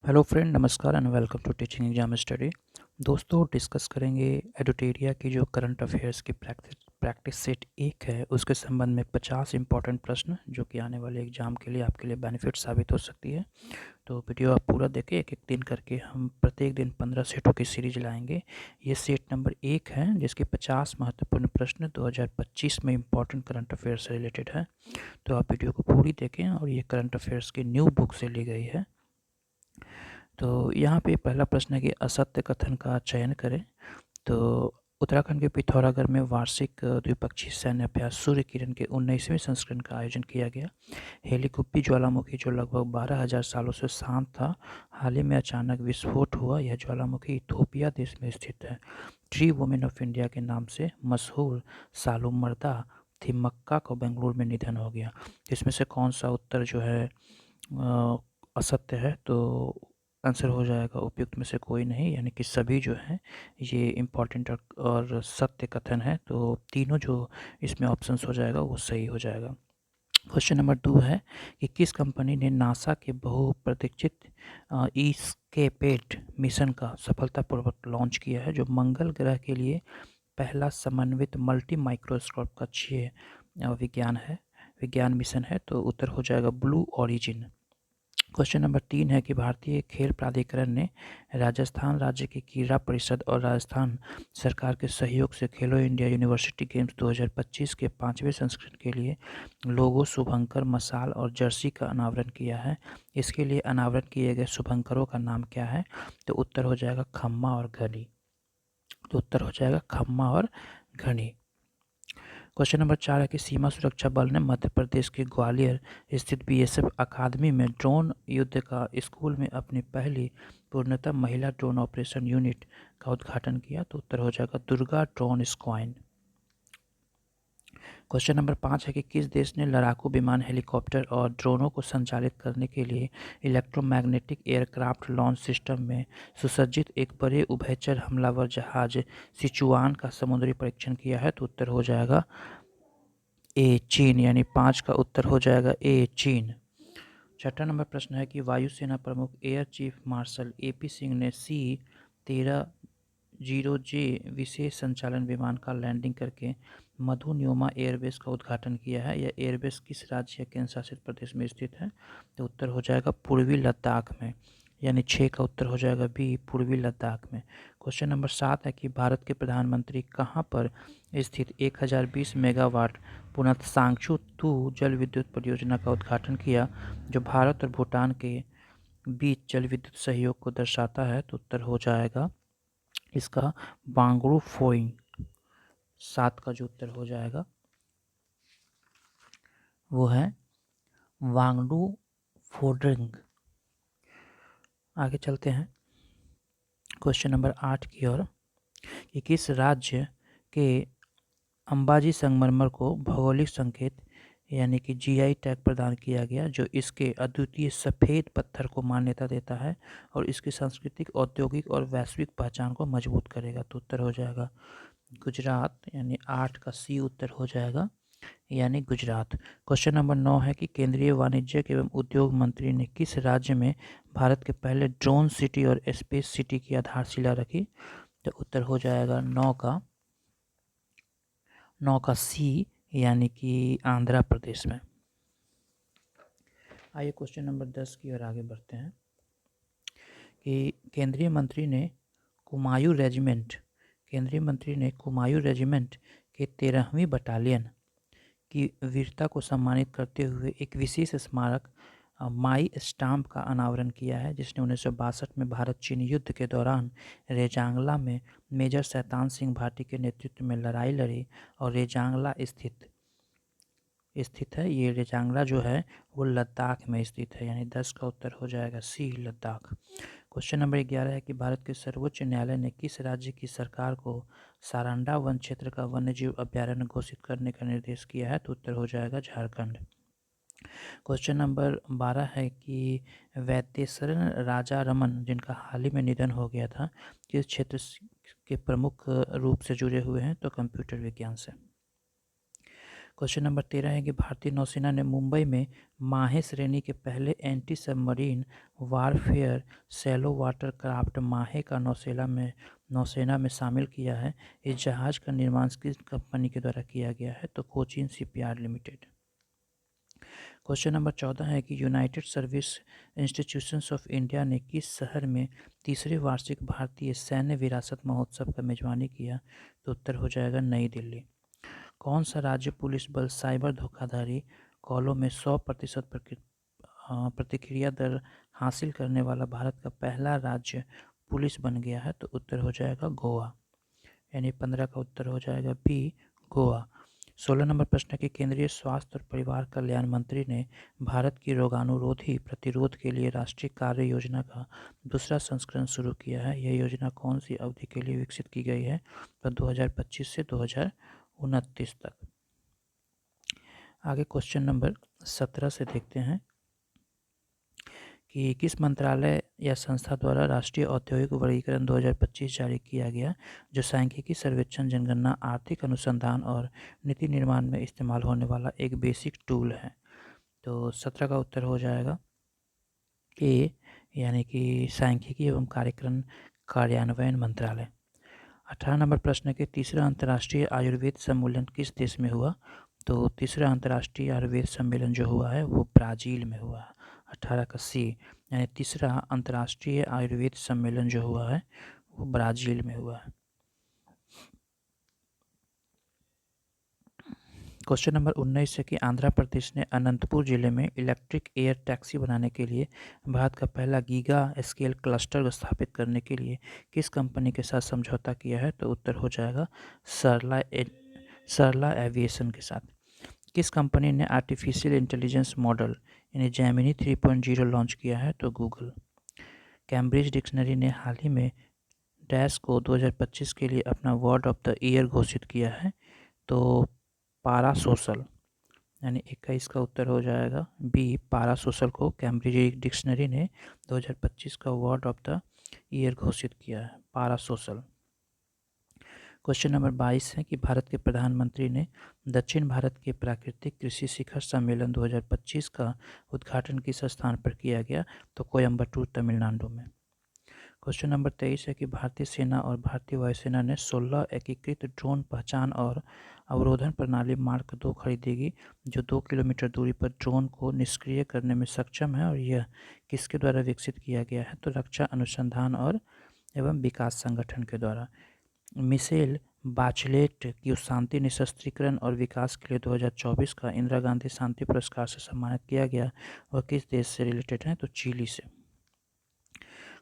Hello friend, नमस्कार and welcome to teaching exam study. दोस्तों, discuss करेंगे एडुटेरिया की जो करंट अफेयर्स की प्रैक्टिस सेट 1 है उसके संबंध में 50 इंपॉर्टेंट प्रश्न जो कि आने वाले एग्जाम के लिए आपके लिए बेनिफिट साबित हो सकती है। तो वीडियो आप पूरा देखें, एक एक दिन करके हम प्रत्येक दिन 15 सेटों की सीरीज लाएंगे। ये सेट नंबर 1 है जिसके 50 महत्वपूर्ण प्रश्न 2025 में इंपॉर्टेंट करंट अफेयर से रिलेटेड है। तो आप वीडियो को पूरी देखें और ये करंट अफेयर्स की न्यू बुक से ली गई है। तो यहाँ पे पहला प्रश्न है कि असत्य कथन का चयन करें। तो उत्तराखंड के पिथौरागढ़ में वार्षिक द्विपक्षीय सैन्य अभ्यास सूर्य किरण के 19वें संस्करण का आयोजन किया गया। हेलिकुप्पी ज्वालामुखी जो लगभग 12,000 सालों से शांत था, हाल ही में अचानक विस्फोट हुआ। यह ज्वालामुखी इथोपिया देश में स्थित है। ट्री वुमेन ऑफ इंडिया के नाम से मशहूर सालूम मर्दा थिमक्का को बेंगलुरु में निधन हो गया। इसमें से कौन सा उत्तर जो है असत्य है? तो आंसर हो जाएगा उपयुक्त में से कोई नहीं, यानी कि सभी जो हैं ये इम्पॉर्टेंट और सत्य कथन है। तो तीनों जो इसमें ऑप्शंस हो जाएगा वो सही हो जाएगा। क्वेश्चन नंबर 2 है कि किस कंपनी ने नासा के बहुप्रतीक्षित ईस्केपेड मिशन का सफलतापूर्वक लॉन्च किया है, जो मंगल ग्रह के लिए पहला समन्वित मल्टी माइक्रोस्कोप कक्षीय विज्ञान मिशन है। तो उत्तर हो जाएगा ब्लू ओरिजिन। क्वेश्चन नंबर 3 है कि भारतीय खेल प्राधिकरण ने राजस्थान राज्य की क्रीड़ा परिषद और राजस्थान सरकार के सहयोग से खेलो इंडिया यूनिवर्सिटी गेम्स 2025 के 5वें संस्करण के लिए लोगो, शुभंकर, मशाल और जर्सी का अनावरण किया है। इसके लिए अनावरण किए गए शुभंकरों का नाम क्या है? तो उत्तर हो जाएगा खम्मा और घनी। तो उत्तर हो जाएगा खम्मा और घनी। क्वेश्चन नंबर 4 है कि सीमा सुरक्षा बल ने मध्य प्रदेश के ग्वालियर स्थित बीएसएफ अकादमी में ड्रोन युद्ध का स्कूल में अपनी पहली पूर्णतः महिला ड्रोन ऑपरेशन यूनिट का उद्घाटन किया। तो उत्तर हो जाएगा दुर्गा ड्रोन स्क्वाइन। क्वेश्चन नंबर 5 है कि किस देश ने लड़ाकू विमान, हेलीकॉप्टर और ड्रोनों को संचालित करने के लिए इलेक्ट्रोमैग्नेटिक एयरक्राफ्ट लॉन्च सिस्टम में सुसज्जित एक बड़े उभयचर हमलावर जहाज सिचुआन का समुद्री परीक्षण किया है? तो उत्तर हो जाएगा ए चीन, यानी 5 का उत्तर हो जाएगा ए चीन। छठा नंबर प्रश्न है कि वायुसेना प्रमुख air chief marshal AP Singh ने C-30J विशेष संचालन विमान का लैंडिंग करके मधुन्योमा एयरबेस का उद्घाटन किया है। यह एयरबेस किस राज्य या केंद्र शासित प्रदेश में स्थित है? तो उत्तर हो जाएगा पूर्वी लद्दाख में, यानी 6 का उत्तर हो जाएगा बी, पूर्वी लद्दाख में। क्वेश्चन नंबर 7 है कि भारत के प्रधानमंत्री कहाँ पर स्थित 1020 मेगावाट पुनः तू जल विद्युत परियोजना का उद्घाटन किया, जो भारत और भूटान के बीच जल विद्युत सहयोग को दर्शाता है? तो उत्तर हो जाएगा इसका बांगड़ू फोइंग। 7 का जो उत्तर हो जाएगा वो है वांगडू फोड्रिंग। आगे चलते हैं क्वेश्चन नंबर 8 की ओर कि किस राज्य के अंबाजी संगमरमर को भौगोलिक संकेत यानी कि जीआई टैग प्रदान किया गया, जो इसके अद्वितीय सफ़ेद पत्थर को मान्यता देता है और इसकी सांस्कृतिक, औद्योगिक और वैश्विक पहचान को मजबूत करेगा? तो उत्तर हो जाएगा गुजरात, यानी 8 का सी उत्तर हो जाएगा, यानी गुजरात। क्वेश्चन नंबर 9 है कि केंद्रीय वाणिज्य एवं उद्योग मंत्री ने किस राज्य में भारत के पहले ड्रोन सिटी और स्पेस सिटी की आधारशिला रखी? तो उत्तर हो जाएगा 9 का सी, यानी कि आंध्र प्रदेश में। आइए क्वेश्चन नंबर 10 की ओर आगे बढ़ते हैं कि केंद्रीय मंत्री ने कुमायूं रेजिमेंट के 13वीं बटालियन की वीरता को सम्मानित करते हुए एक विशेष स्मारक माई स्टाम्प का अनावरण किया है, जिसने 1962 में भारत चीन युद्ध के दौरान रेजांगला में मेजर शैतान सिंह भाटी के नेतृत्व में लड़ाई लड़ी और रेजांगला स्थित है। ये रेजांगला जो है वो लद्दाख में स्थित है, यानी 10 का उत्तर हो जाएगा सी, लद्दाख। क्वेश्चन नंबर 11 है कि भारत के सर्वोच्च न्यायालय ने किस राज्य की सरकार को सारंडा वन क्षेत्र का वन्यजीव अभ्यारण्य घोषित करने का निर्देश किया है? तो उत्तर हो जाएगा झारखंड। क्वेश्चन नंबर 12 है कि वैद्येश्वरन राजा रमन, जिनका हाल ही में निधन हो गया था, किस क्षेत्र के प्रमुख रूप से जुड़े हुए हैं? तो कंप्यूटर विज्ञान से। क्वेश्चन नंबर 13 है कि भारतीय नौसेना ने मुंबई में माहे श्रेणी के पहले anti submarine warfare shallow water craft माहे का नौसेना में शामिल किया है। इस जहाज़ का निर्माण किस कंपनी के द्वारा किया गया है? तो Cochin shipyard limited. Question number 14 है कि United service institutions of India ने किस शहर में तीसरे वार्षिक भारतीय सैन्य विरासत महोत्सव का मेजबानी किया? तो उत्तर हो जाएगा नई दिल्ली। कौन सा राज्य पुलिस बल साइबर धोखाधड़ी कॉलों में 100% प्रतिक्रिया दर हासिल करने वाला भारत का पहला राज्य पुलिस बन गया है? तो उत्तर हो जाएगा गोवा, यानी 15 का उत्तर हो जाएगा बी, गोवा। 16 नंबर प्रश्न है कि केंद्रीय स्वास्थ्य और परिवार कल्याण मंत्री ने भारत की रोगाणुरोधी प्रतिरोध के लिए राष्ट्रीय कार्य योजना का दूसरा संस्करण शुरू किया है। यह योजना कौन सी अवधि के लिए विकसित की गई है? तो 2025 से 2029 तक। आगे क्वेश्चन नंबर 17 से देखते हैं कि किस मंत्रालय या संस्था द्वारा राष्ट्रीय औद्योगिक वर्गीकरण 2025 जारी किया गया, जो सांख्यिकी सर्वेक्षण, जनगणना, आर्थिक अनुसंधान और नीति निर्माण में इस्तेमाल होने वाला एक बेसिक टूल है? तो 17 का उत्तर हो जाएगा ए, यानी कि सांख्यिकी एवं कार्यक्रम कार्यान्वयन मंत्रालय। 18 नंबर प्रश्न के तीसरा अंतर्राष्ट्रीय आयुर्वेद सम्मेलन किस देश में हुआ? तो तीसरा अंतर्राष्ट्रीय आयुर्वेद सम्मेलन जो हुआ है वो ब्राज़ील में हुआ है। 18 का सी, यानी तीसरा अंतर्राष्ट्रीय आयुर्वेद सम्मेलन जो हुआ है वो ब्राज़ील में हुआ है। क्वेश्चन नंबर 19 है कि आंध्र प्रदेश ने अनंतपुर जिले में इलेक्ट्रिक एयर टैक्सी बनाने के लिए भारत का पहला गीगा स्केल क्लस्टर स्थापित करने के लिए किस कंपनी के साथ समझौता किया है? तो उत्तर हो जाएगा सरला एविएशन के साथ। किस कंपनी ने आर्टिफिशियल इंटेलिजेंस मॉडल यानी जेमिनी 3.0 लॉन्च किया है? तो गूगल। कैम्ब्रिज डिक्शनरी ने हाल ही में डैश को 2025 के लिए अपना वर्ड ऑफ द ईयर घोषित किया है। तो पारासोशल, यानी 21 का उत्तर हो जाएगा बी, पारासोशल को कैम्ब्रिज डिक्शनरी ने 2025 का वर्ड ऑफ द ईयर घोषित किया है, पारासोशल। क्वेश्चन नंबर 22 है कि भारत के प्रधानमंत्री ने दक्षिण भारत के प्राकृतिक कृषि शिखर सम्मेलन 2025 का उद्घाटन किस स्थान पर किया गया? तो कोयम्बटूर, तमिलनाडु में। क्वेश्चन नंबर 23 है कि भारतीय सेना और भारतीय वायुसेना ने 16 एकीकृत ड्रोन पहचान और अवरोधन प्रणाली मार्क 2 खरीदेगी, जो 2 किलोमीटर दूरी पर ड्रोन को निष्क्रिय करने में सक्षम है, और यह किसके द्वारा विकसित किया गया है? तो रक्षा अनुसंधान और एवं विकास संगठन के द्वारा। मिशेल बाचलेट की शांति, निशस्त्रीकरण और विकास के लिए 2024 का इंदिरा गांधी शांति पुरस्कार से सम्मानित किया गया और किस देश से रिलेटेड है? तो चिली से।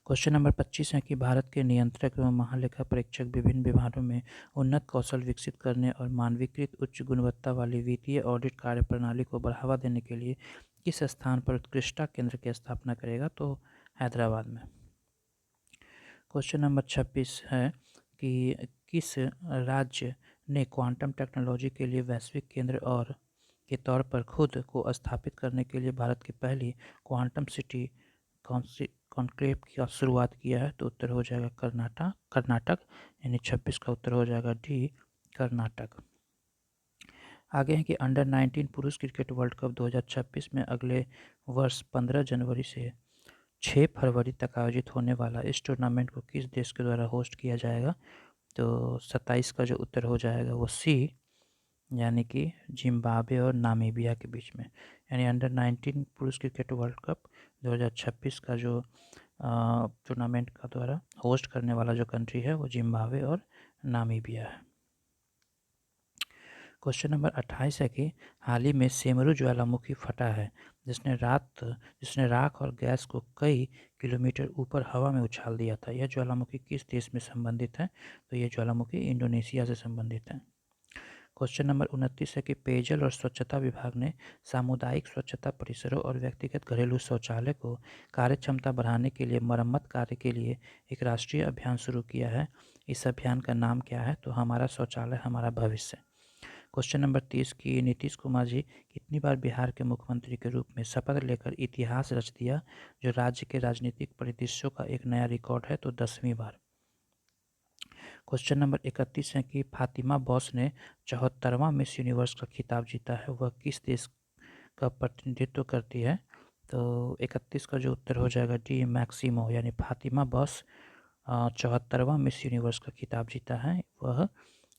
क्वेश्चन नंबर 25 है कि भारत के नियंत्रक एवं महालेखा परीक्षक विभिन्न विभागों में उन्नत कौशल विकसित करने और मानवीकृत उच्च गुणवत्ता वाली वित्तीय ऑडिट कार्य प्रणाली को बढ़ावा देने के लिए किस स्थान पर उत्कृष्टता केंद्र की स्थापना करेगा? तो हैदराबाद में। क्वेश्चन नंबर 26 है कि किस राज्य ने क्वांटम टेक्नोलॉजी के लिए वैश्विक केंद्र और के तौर पर खुद को स्थापित करने के लिए भारत की पहली क्वांटम सिटी कॉन्क्लेव की शुरुआत किया है? तो उत्तर हो जाएगा कर्नाटक, यानी 26 का उत्तर हो जाएगा डी, कर्नाटक। आगे है कि अंडर 19 पुरुष क्रिकेट वर्ल्ड कप 2026 में अगले वर्ष 15 जनवरी से 6 फरवरी तक आयोजित होने वाला इस टूर्नामेंट को किस देश के द्वारा होस्ट किया जाएगा? तो 27 का जो उत्तर हो जाएगा वो सी, यानी कि जिम्बाब्वे और नामीबिया के बीच में। यानी अंडर 19 पुरुष क्रिकेट वर्ल्ड कप 2026 का जो टूर्नामेंट का द्वारा होस्ट करने वाला जो कंट्री है वो जिम्बाब्वे और नामीबिया है। क्वेश्चन नंबर 28 है कि हाल ही में सेमरू ज्वालामुखी फटा है, जिसने राख और गैस को कई किलोमीटर ऊपर हवा में उछाल दिया था। यह ज्वालामुखी किस देश में संबंधित है? तो यह ज्वालामुखी इंडोनेशिया से संबंधित है। क्वेश्चन नंबर 29 है कि पेयजल और स्वच्छता विभाग ने सामुदायिक स्वच्छता परिसरों और व्यक्तिगत घरेलू शौचालय को कार्यक्षमता बढ़ाने के लिए मरम्मत कार्य के लिए एक राष्ट्रीय अभियान शुरू किया है। इस अभियान का नाम क्या है? तो हमारा शौचालय हमारा भविष्य। क्वेश्चन नंबर 30 की नीतीश कुमार जी कितनी बार बिहार के मुख्यमंत्री के रूप में शपथ लेकर इतिहास रच दिया, जो राज्य के राजनीतिक परिदृश्यों का एक नया रिकॉर्ड है? तो 10वीं बार। क्वेश्चन नंबर 31 है कि फातिमा बॉस ने 74वां मिस यूनिवर्स का खिताब जीता है, वह किस देश का प्रतिनिधित्व करती है? तो 31 का जो उत्तर हो जाएगा डी मैक्सिमो, यानी फातिमा बॉस 74वां मिस यूनिवर्स का खिताब जीता है, वह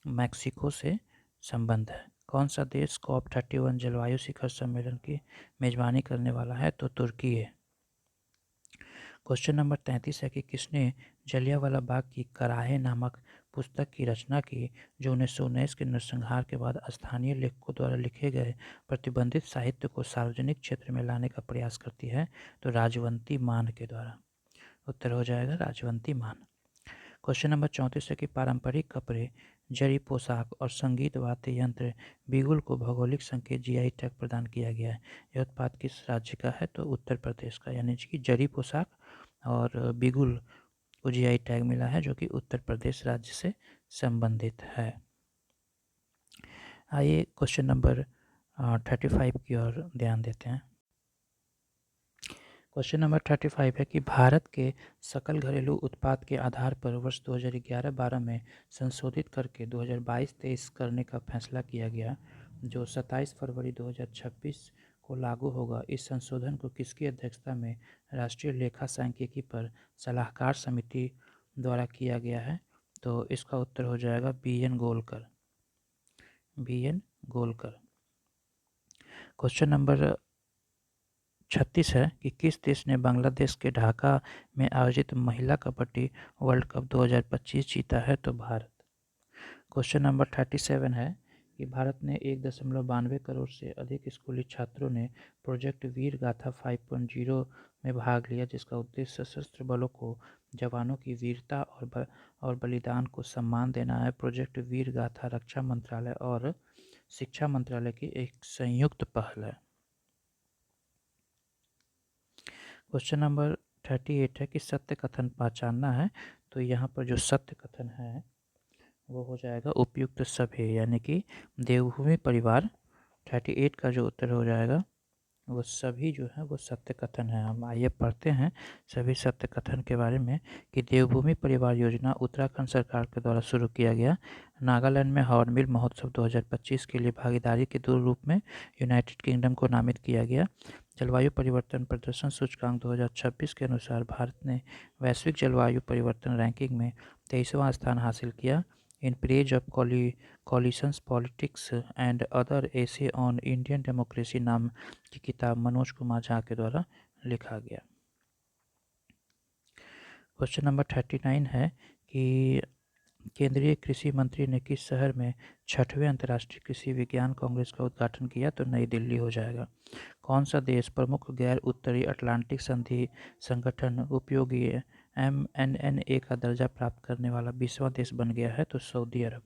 मैक्सिको से संबंध है। कौन सा देश COP31 जलवायु शिखर सम्मेलन की मेजबानी करने वाला है? तो तुर्की है। क्वेश्चन नंबर 33 है कि किसने जलियांवाला बाग की कराहे नामक पुस्तक की रचना की, जो 1919 के नरसंहार के बाद स्थानीय लेखकों द्वारा लिखे गए प्रतिबंधित साहित्य को सार्वजनिक क्षेत्र में लाने का प्रयास करती है? तो राजवंती मान के द्वारा। उत्तर हो जाएगा राजवंती मान। क्वेश्चन नंबर 34 है कि पारंपरिक कपड़े, जरी पोशाक और संगीत वाद्य यंत्र बिगुल को भौगोलिक संकेत GI टैग प्रदान किया गया है। यह उत्पाद किस राज्य का है? तो उत्तर प्रदेश का, यानी कि जरी पोशाक और बिगुल को GI टैग मिला है, जो कि उत्तर प्रदेश राज्य से संबंधित है। आइए क्वेश्चन नंबर 35 की ओर ध्यान देते हैं। क्वेश्चन नंबर 35 है कि भारत के सकल घरेलू उत्पाद के आधार पर वर्ष 2011-12 में संशोधित करके 2022-23 करने का फैसला किया गया, जो 27 फरवरी 2026 को लागू होगा। इस संशोधन को किसकी अध्यक्षता में राष्ट्रीय लेखा सांख्यिकी पर सलाहकार समिति द्वारा किया गया है? तो इसका उत्तर हो जाएगा BN Golkar. BN Golkar. Question number 36 है कि किस देश ने बांग्लादेश के ढाका में आयोजित महिला कबड्डी वर्ल्ड कप 2025 जीता है? तो भारत। क्वेश्चन नंबर 37 है कि भारत ने 1.92 करोड़ से अधिक स्कूली छात्रों ने प्रोजेक्ट वीर गाथा 5.0 में भाग लिया, जिसका उद्देश्य सशस्त्र बलों को जवानों की वीरता और बलिदान को सम्मान देना है। प्रोजेक्ट वीर गाथा रक्षा मंत्रालय और शिक्षा मंत्रालय की एक संयुक्त पहल है। क्वेश्चन नंबर 38 है कि सत्य कथन पहचानना है, तो यहाँ पर जो सत्य कथन है वो हो जाएगा उपयुक्त सभी, यानी कि देवभूमि परिवार। 38 का जो उत्तर हो जाएगा वो सभी जो है वो सत्य कथन है। हम आइए पढ़ते हैं सभी सत्य कथन के बारे में कि देवभूमि परिवार योजना उत्तराखंड सरकार के द्वारा शुरू किया गया। नागालैंड में हॉर्नबिल महोत्सव 2025 के लिए भागीदारी के दो रूप में यूनाइटेड किंगडम को नामित किया गया। जलवायु परिवर्तन प्रदर्शन सूचकांक 2026 के अनुसार भारत ने वैश्विक जलवायु परिवर्तन रैंकिंग में 23वां स्थान हासिल किया। In age of coalitions politics and other essays on Indian democracy नाम की किताब मनोज कुमार झा के द्वारा लिखा गया। क्वेश्चन नंबर 39 है कि केंद्रीय कृषि मंत्री ने किस शहर में 6वें अंतर्राष्ट्रीय कृषि विज्ञान कांग्रेस का उद्घाटन किया? तो नई दिल्ली हो जाएगा। कौन सा देश प्रमुख गैर उत्तरी अटलांटिक संधि संगठन उपयोगी MNNA का दर्जा प्राप्त करने वाला 20वां देश बन गया है? तो सऊदी अरब।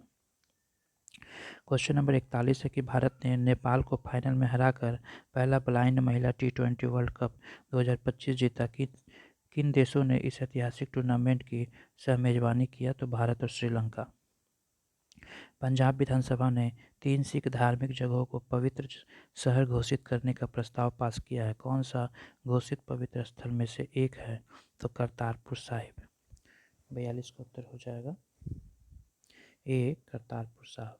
क्वेश्चन नंबर 41 है कि भारत ने नेपाल को फाइनल में हराकर पहला ब्लाइंड महिला T20 वर्ल्ड कप 2025 जीता। किन देशों ने इस ऐतिहासिक टूर्नामेंट की सहमेजबानी किया? तो भारत और श्रीलंका। पंजाब विधानसभा ने 3 सिख धार्मिक जगहों को पवित्र शहर घोषित करने का प्रस्ताव पास किया है। कौन सा घोषित पवित्र स्थल में से एक है? तो करतारपुर साहिब। 42 का उत्तर हो जाएगा ए करतारपुर साहिब।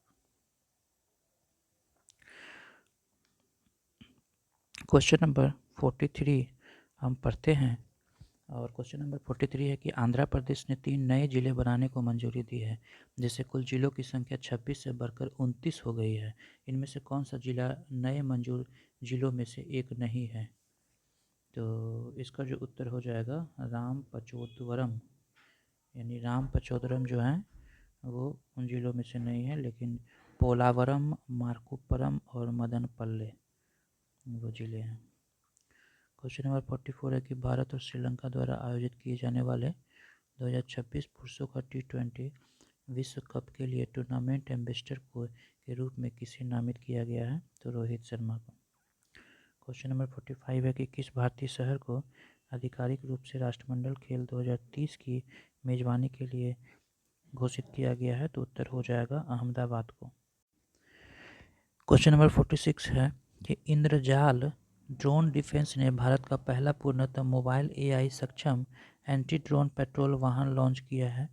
क्वेश्चन नंबर 43 हम पढ़ते हैं और क्वेश्चन नंबर 43 है कि आंध्र प्रदेश ने 3 नए जिले बनाने को मंजूरी दी है, जिससे कुल जिलों की संख्या 26 से बढ़कर 29 हो गई है। इनमें से कौन सा जिला नए मंजूर जिलों में से एक नहीं है? तो इसका जो उत्तर हो जाएगा रामपचोदवरम, यानी रामपचोदरम जो है वो उन जिलों में से नहीं है, लेकिन पोलावरम, मार्कोपुरम और मदनपल्ले वो जिले हैं। क्वेश्चन नंबर 44 है कि भारत और श्रीलंका द्वारा आयोजित किए जाने वाले 2026 पुरुषों का T20 विश्व कप के लिए टूर्नामेंट एम्बेसडर को के रूप में किसे नामित किया गया है? तो रोहित शर्मा को। क्वेश्चन नंबर 45 है कि किस भारतीय शहर को आधिकारिक रूप से राष्ट्रमंडल खेल 2030 की मेजबानी के लिए घोषित किया गया है? तो उत्तर हो जाएगा अहमदाबाद को। क्वेश्चन नंबर 46 है कि इंद्रजाल ड्रोन डिफेंस ने भारत का पहला पूर्णतः मोबाइल AI सक्षम एंटी ड्रोन पेट्रोल वाहन लॉन्च किया है।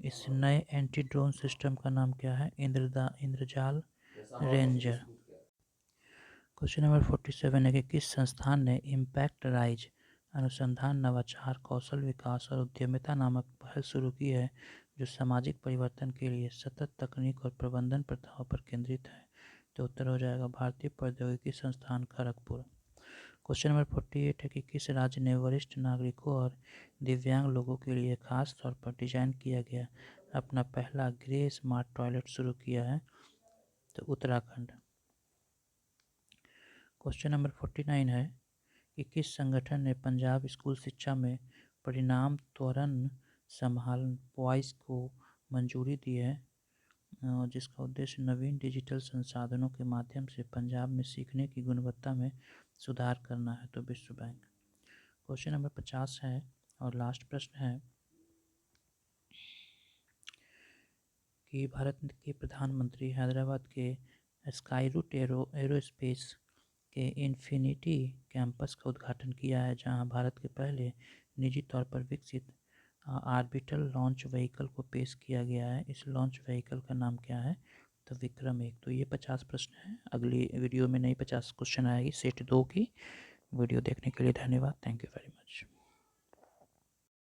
इस नए एंटी ड्रोन सिस्टम का नाम क्या है? इंद्रजाल रेंजर। क्वेश्चन नंबर 47 है कि किस संस्थान ने इम्पैक्ट राइज अनुसंधान, नवाचार, कौशल विकास और उद्यमिता नामक पहल शुरू की है जो सामाजिक परिवर्तन के लिए सतत तकनीक और प्रबंधन प्रथाओं पर केंद्रित है? तो उत्तर हो जाएगा भारतीय प्रौद्योगिकी संस्थान खड़गपुर। क्वेश्चन नंबर 48 है कि किस राज्य ने वरिष्ठ नागरिकों और दिव्यांग लोगों के लिए खास तौर पर डिजाइन किया गया अपना पहला ग्रे स्मार्ट टॉयलेट शुरू किया है? तो उत्तराखंड। क्वेश्चन नंबर 49 है कि किस संगठन ने पंजाब स्कूल शिक्षा में परिणाम त्वरण संभाल पॉइस को मंजूरी दी है, जिसका उद्देश्य नवीन डिजिटल संसाधनों के माध्यम से पंजाब में सीखने की गुणवत्ता में सुधार करना है? तो विश्व बैंक। क्वेश्चन नंबर 50 है और लास्ट प्रश्न है कि भारत के प्रधानमंत्री हैदराबाद के स्काईरूट एरोस्पेस के इन्फिनिटी कैंपस का उद्घाटन किया है जहां भारत के पहले निजी तौर पर विकसित ऑर्बिटल लॉन्च व्हीकल को पेश किया गया है। इस लॉन्च व्हीकल का नाम क्या है? तो विक्रम 1। तो ये 50 प्रश्न हैं। अगली वीडियो में नई 50 क्वेश्चन आएगी सेट 2 की। वीडियो देखने के लिए धन्यवाद। Thank you very much.